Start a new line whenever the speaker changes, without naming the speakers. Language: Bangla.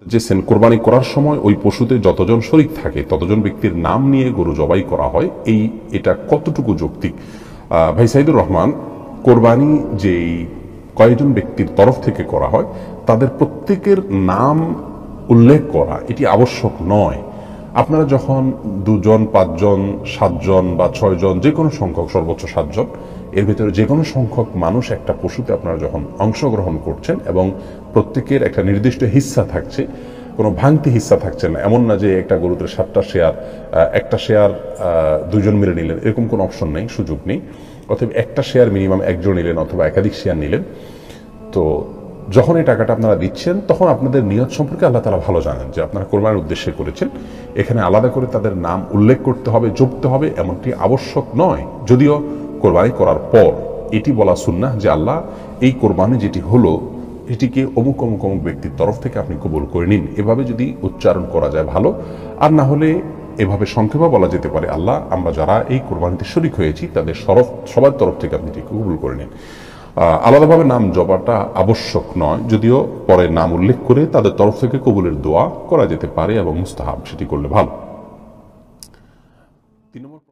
যে কোরবানি করার সময় ওই পশুতে যতজন শরীক থাকে ততজন ব্যক্তির নাম নিয়ে গরু জবাই করা হয়, এটা কতটুকু যৌক্তিক? ভাই সাইদুর রহমান, কোরবানি যেই কয়েকজন ব্যক্তির তরফ থেকে করা হয় তাদের প্রত্যেকের নাম উল্লেখ করা এটি আবশ্যক নয়। আপনারা যখন 2 জন 5 জন 7 জন বা 6 জন যে কোনো সংখ্যক, সর্বোচ্চ 7 জন, এর ভিতরে যে কোনো সংখ্যক মানুষ একটা পশুতে আপনারা যখন অংশগ্রহণ করছেন এবং প্রত্যেকের একটা নির্দিষ্ট হিস্সা থাকছে, কোনো ভাঙতি হিস্সা থাকছে না, এমন না যে একটা গরুতে 7টা শেয়ার, একটা শেয়ার 2 জন মিলে নিলেন, এরকম কোনো অপশন নেই, সুযোগ নেই। অথবা একটা শেয়ার মিনিমাম 1 জন নিলেন অথবা একাধিক শেয়ার নিলেন। তো যখন এই টাকাটা আপনারা দিচ্ছেন তখন আপনাদের নিয়ত সম্পর্কে আল্লাহ তাআলা ভালো জানেন যে আপনারা কোরবানির উদ্দেশ্যে করেছেন। এখানে আলাদা করে তাদের নাম উল্লেখ করতে হবে, জপতে হবে, এমনটি আবশ্যক নয়। যদিও কোরবানি করার পর এটি বলা সুন্নাহ যে আল্লাহ, এই কোরবানি যেটি হলো এটিকে অমুক অমুক অমুক ব্যক্তির তরফ থেকে আপনি কবুল করে নিন, এভাবে যদি উচ্চারণ করা যায় ভালো। আর না হলে এভাবে সংক্ষেপে বলা যেতে পারে, আল্লাহ, আমরা যারা এই কোরবানিতে শরীক হয়েছি তাদের সবার তরফ থেকে আপনি এটি কবুল করে নিন। আলাদাভাবে নাম জপাটা আবশ্যক নয়, যদিও পরে নাম উল্লেখ করে তাদের তরফ থেকে কবুলের দোয়া করা যেতে পারে এবং মুস্তাহাব, সেটি করলে ভালো।